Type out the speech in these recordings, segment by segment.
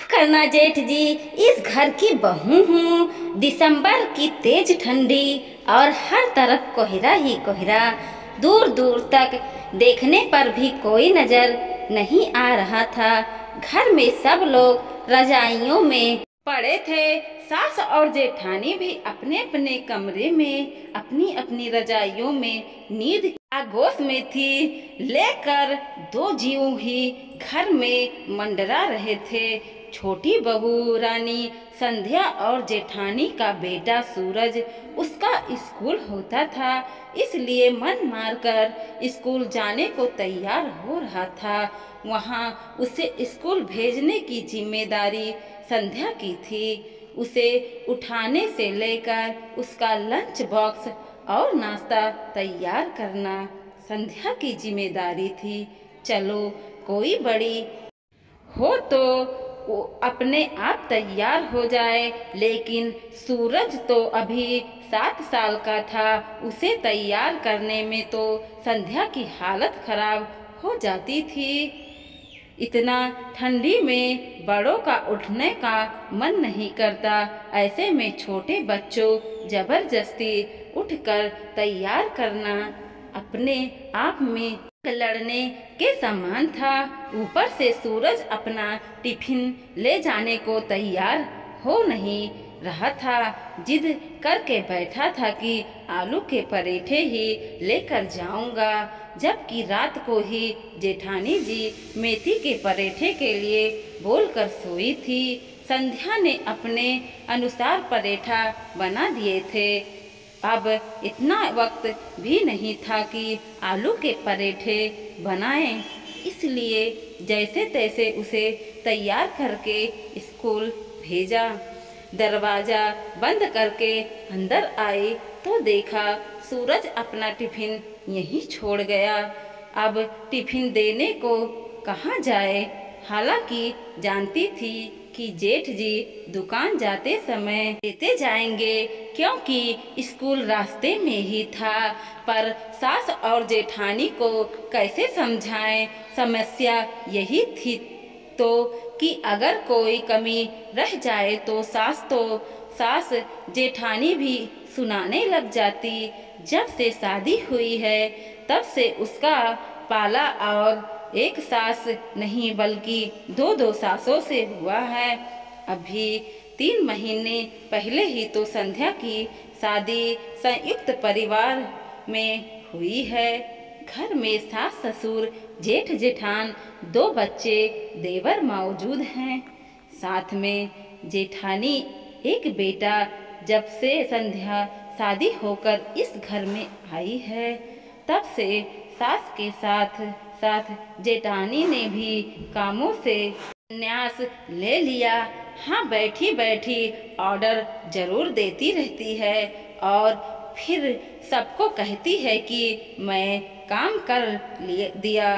करना जेठ जी, इस घर की बहू हूँ। दिसंबर की तेज ठंडी और हर तरफ कोहरा ही कोहरा। दूर दूर तक देखने पर भी कोई नजर नहीं आ रहा था। घर में सब लोग रजाइयों में पड़े थे। सास और जेठानी भी अपने अपने कमरे में अपनी अपनी रजाइयों में नींद आगोश में थी। लेकर दो जीव ही घर में मंडरा रहे थे। छोटी बहू रानी संध्या और जेठानी का बेटा सूरज। उसका स्कूल होता था, इसलिए मन मारकर स्कूल जाने को तैयार हो रहा था। वहाँ उसे स्कूल भेजने की जिम्मेदारी संध्या की थी। उसे उठाने से लेकर उसका लंच बॉक्स और नाश्ता तैयार करना संध्या की जिम्मेदारी थी। चलो, कोई बड़ी हो तो वो अपने आप तैयार हो जाए, लेकिन सूरज तो अभी 7 साल का था। उसे तैयार करने में तो संध्या की हालत खराब हो जाती थी। इतना ठंडी में बड़ों का उठने का मन नहीं करता। ऐसे में छोटे बच्चों जबरदस्ती उठकर तैयार करना अपने आप में लड़ने के समान था। ऊपर से सूरज अपना टिफिन ले जाने को तैयार हो नहीं रहा था। जिद करके बैठा था कि आलू के पराठे ही लेकर जाऊंगा, जबकि रात को ही जेठानी जी मेथी के पराठे के लिए बोलकर सोई थी। संध्या ने अपने अनुसार पराठा बना दिए थे। अब इतना वक्त भी नहीं था कि आलू के पराठे बनाएं, इसलिए जैसे तैसे उसे तैयार करके स्कूल भेजा। दरवाज़ा बंद करके अंदर आई तो देखा सूरज अपना टिफिन यहीं छोड़ गया। अब टिफिन देने को कहाँ जाए। हालांकि जानती थी कि जेठ जी दुकान जाते समय देते जाएंगे, क्योंकि स्कूल रास्ते में ही था। पर सास और जेठानी को कैसे समझाएं। समस्या यही थी तो कि अगर कोई कमी रह जाए तो सास जेठानी भी सुनाने लग जाती। जब से शादी हुई है तब से उसका पाला और एक सास नहीं बल्कि दो सासों से हुआ है। अभी 3 महीने पहले ही तो संध्या की शादी संयुक्त परिवार में हुई है। घर में सास ससुर जेठ जेठान 2 बच्चे देवर मौजूद हैं, साथ में जेठानी एक बेटा। जब से संध्या शादी होकर इस घर में आई है तब से सास के साथ साथ जेठानी ने भी कामों से संन्यास ले लिया। हाँ, बैठी बैठी ऑर्डर जरूर देती रहती है और फिर सबको कहती है कि मैं काम कर दिया।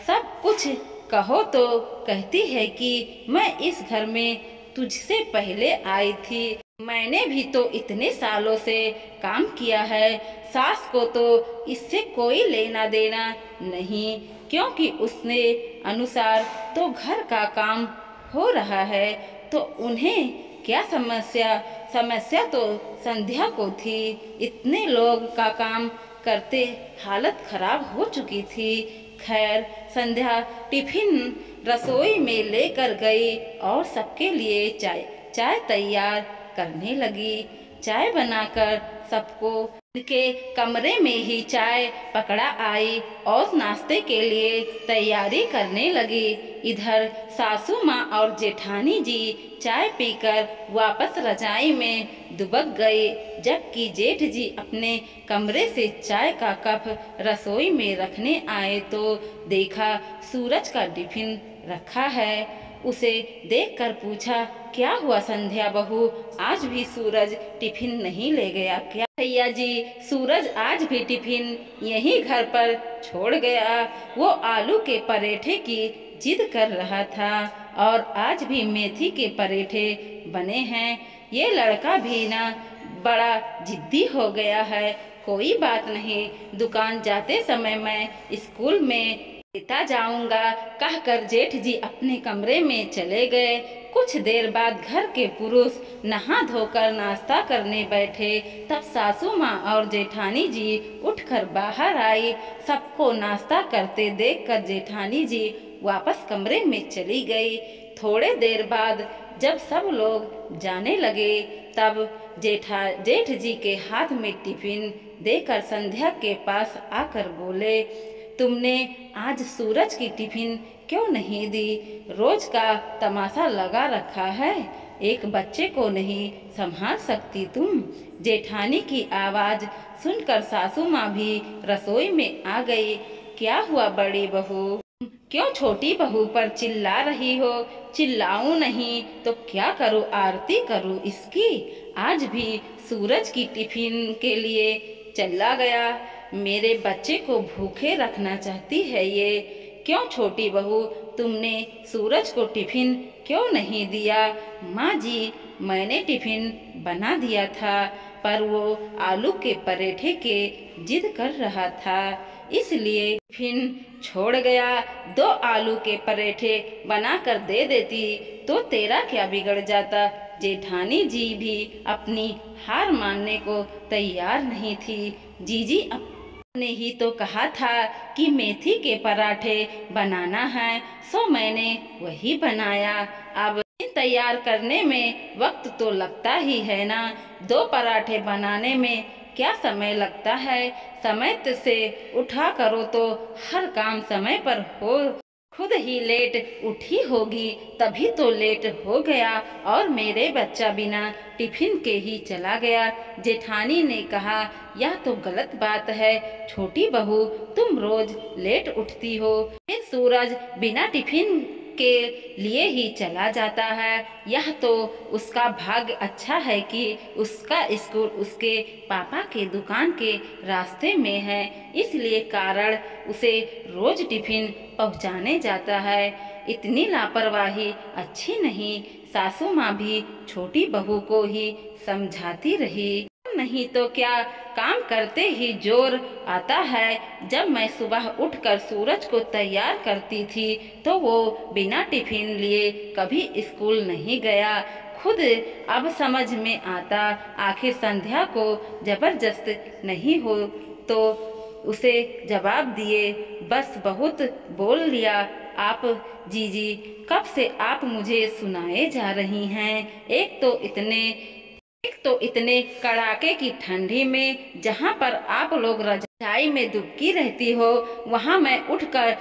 सब कुछ कहो तो कहती है कि मैं इस घर में तुझसे पहले आई थी। मैंने भी तो इतने सालों से काम किया है। सास को तो इससे कोई लेना देना नहीं, क्योंकि उसने अनुसार तो घर का काम हो रहा है, तो उन्हें क्या समस्या तो संध्या को थी। इतने लोग का काम करते हालत खराब हो चुकी थी। खैर, संध्या टिफिन रसोई में लेकर गई और सबके लिए चाय तैयार करने लगी। चाय बनाकर सबको उनके कमरे में ही चाय पकड़ा आई और नाश्ते के लिए तैयारी करने लगी। इधर सासू माँ और जेठानी जी चाय पीकर वापस रजाई में दुबक गई, जबकि जेठ जी अपने कमरे से चाय का कप रसोई में रखने आए तो देखा सूरज का टिफिन रखा है। उसे देखकर पूछा, क्या हुआ संध्या बहू, आज भी सूरज टिफिन नहीं ले गया क्या? भैया जी, सूरज आज भी टिफिन यहीं घर पर छोड़ गया। वो आलू के पराठे की जिद कर रहा था और आज भी मेथी के पराठे बने हैं। ये लड़का भी ना बड़ा जिद्दी हो गया है। कोई बात नहीं, दुकान जाते समय मैं स्कूल में लेता जाऊंगा, कहकर जेठ जी अपने कमरे में चले गए। कुछ देर बाद घर के पुरुष नहा धोकर नाश्ता करने बैठे, तब सासू माँ और जेठानी जी उठकर बाहर आई। सबको नाश्ता करते देखकर जेठानी जी वापस कमरे में चली गई। थोड़े देर बाद जब सब लोग जाने लगे, तब जेठ जी के हाथ में टिफिन देकर संध्या के पास आकर बोले, तुमने आज सूरज की टिफिन क्यों नहीं दी? रोज का तमाशा लगा रखा है, एक बच्चे को नहीं संभाल सकती तुम? जेठानी की आवाज सुनकर सासू माँ भी रसोई में आ गई। क्या हुआ बड़ी बहू, क्यों छोटी बहू पर चिल्ला रही हो? चिल्लाऊं नहीं तो क्या करूं, आरती करूं इसकी? आज भी सूरज की टिफिन के लिए चला गया, मेरे बच्चे को भूखे रखना चाहती है ये। क्यों छोटी बहू, तुमने सूरज को टिफिन क्यों नहीं दिया? माँ जी, मैंने टिफिन बना दिया था, पर वो आलू के पराठे के जिद कर रहा था, इसलिए टिफिन छोड़ गया। 2 आलू के पराठे बनाकर दे देती तो तेरा क्या बिगड़ जाता? जेठानी जी भी अपनी हार मानने को तैयार नहीं थी। जीजी ने ही तो कहा था कि मेथी के पराठे बनाना है, सो मैंने वही बनाया। अब तैयार करने में वक्त तो लगता ही है ना, 2 पराठे बनाने में क्या समय लगता है? समय से उठा करो तो हर काम समय पर हो। खुद ही लेट उठी होगी तभी तो लेट हो गया, और मेरे बच्चा बिना टिफिन के ही चला गया। जेठानी ने कहा, यह तो गलत बात है छोटी बहू, तुम रोज लेट उठती हो, फिर सूरज बिना टिफिन के लिए ही चला जाता है। यह तो उसका भाग्य अच्छा है कि उसका स्कूल उसके पापा के दुकान के रास्ते में है, इसलिए कारण उसे रोज टिफिन पहुंचाने जाता है। इतनी लापरवाही अच्छी नहीं। सासू माँ भी छोटी बहू को ही समझाती रही, नहीं तो क्या, काम करते ही जोर आता है। जब मैं सुबह उठकर सूरज को तैयार करती थी तो वो बिना टिफिन लिए कभी स्कूल नहीं गया। खुद अब समझ में आता, आखिर संध्या को जबरदस्त नहीं हो तो उसे जवाब दिए, बस बहुत बोल लिया आप जीजी, कब से आप मुझे सुनाए जा रही हैं। एक तो इतने कड़ाके की ठंडी में जहाँ पर आप लोग रजाई में दुबकी रहती हो, वहाँ मैं उठकर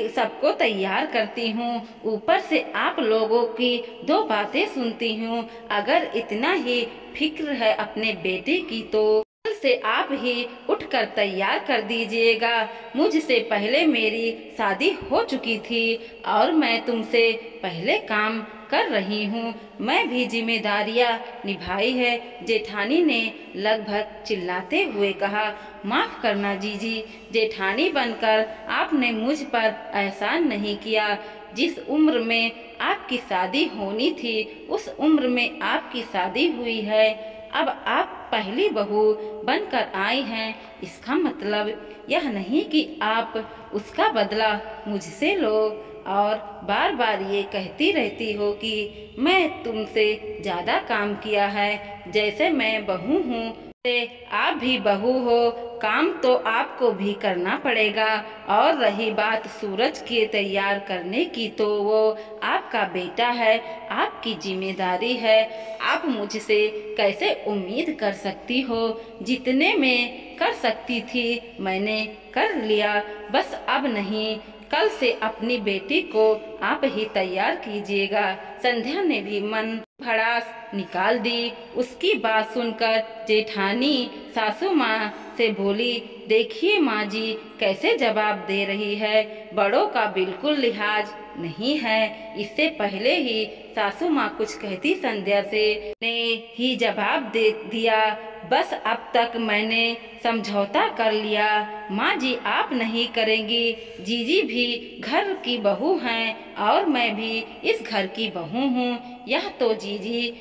सबको तैयार करती हूँ, ऊपर से आप लोगों की 2 बातें सुनती हूँ। अगर इतना ही फिक्र है अपने बेटे की तो कल से आप ही उठकर तैयार कर दीजिएगा। मुझसे पहले मेरी शादी हो चुकी थी और मैं तुमसे पहले काम कर रही हूँ, मैं भी जिम्मेदारियाँ निभाई है। जेठानी ने लगभग चिल्लाते हुए कहा, माफ करना जीजी, जेठानी बनकर आपने मुझ पर एहसान नहीं किया। जिस उम्र में आपकी शादी होनी थी उस उम्र में आपकी शादी हुई है, अब आप पहली बहू बनकर आई हैं, इसका मतलब यह नहीं कि आप उसका बदला मुझसे लो और बार बार ये कहती रहती हो कि मैं तुमसे ज़्यादा काम किया है, जैसे मैं बहू हूँ आप भी बहू हो, काम तो आपको भी करना पड़ेगा। और रही बात सूरज के तैयार करने की, तो वो आपका बेटा है, आपकी जिम्मेदारी है, आप मुझसे कैसे उम्मीद कर सकती हो? जितने में कर सकती थी मैंने कर लिया, बस अब नहीं, कल से अपनी बेटी को आप ही तैयार कीजिएगा। संध्या ने भी मन भड़ास निकाल दी। उसकी बात सुनकर जेठानी सासू माँ से बोली, देखिए माँ जी कैसे जवाब दे रही है, बड़ों का बिल्कुल लिहाज नहीं है। इससे पहले ही सासू माँ कुछ कहती संध्या से ने ही जवाब दे दिया, बस अब तक मैंने समझौता कर लिया। माँ जी आप नहीं करेंगी, जीजी भी घर की बहू हैं और मैं भी इस घर की बहू हूँ। यह तो जीजी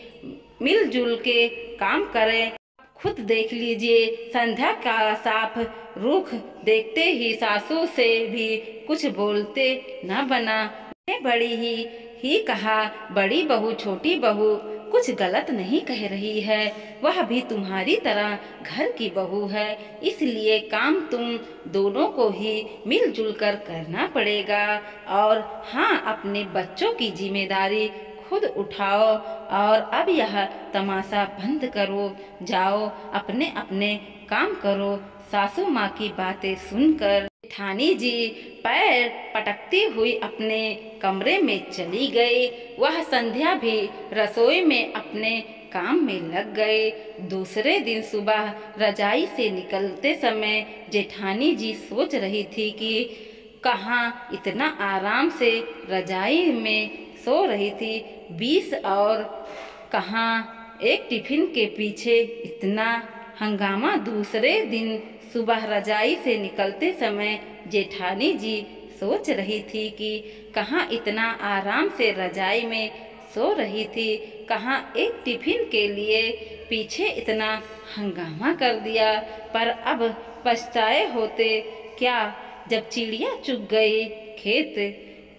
मिलजुल के काम करें। खुद देख लीजिए। संध्या का साफ रुख देखते ही सासू से भी कुछ बोलते न बना। मैं बड़ी ही ही कहा, बड़ी बहू छोटी बहू कुछ गलत नहीं कह रही है, वह भी तुम्हारी तरह घर की बहू है, इसलिए काम तुम दोनों को ही मिलजुल कर करना पड़ेगा। और हाँ, अपने बच्चों की जिम्मेदारी खुद उठाओ और अब यह तमाशा बंद करो, जाओ अपने अपने काम करो। सासू माँ की बातें सुनकर जेठानी जी पैर पटकती हुई अपने कमरे में चली गई। वह संध्या भी रसोई में अपने काम में लग गए। दूसरे दिन सुबह रजाई से निकलते समय जेठानी जी सोच रही थी कि कहाँ इतना आराम से रजाई में सो रही थी 20 और कहाँ एक टिफिन के पीछे इतना हंगामा। दूसरे दिन सुबह रजाई से निकलते समय जेठानी जी सोच रही थी कि कहाँ इतना आराम से रजाई में सो रही थी, कहाँ एक टिफिन के लिए पीछे इतना हंगामा कर दिया। पर अब पछताए होते क्या जब चिड़िया चुग गई खेत।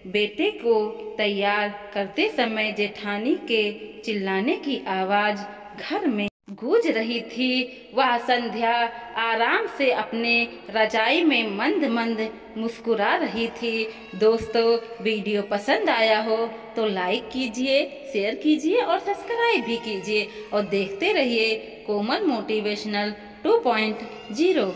बेटे को तैयार करते समय जेठानी के चिल्लाने की आवाज घर में गूंज रही थी। वह संध्या आराम से अपने रजाई में मंद मंद मुस्कुरा रही थी। दोस्तों, वीडियो पसंद आया हो तो लाइक कीजिए, शेयर कीजिए और सब्सक्राइब भी कीजिए और देखते रहिए कोमल मोटिवेशनल 2.0।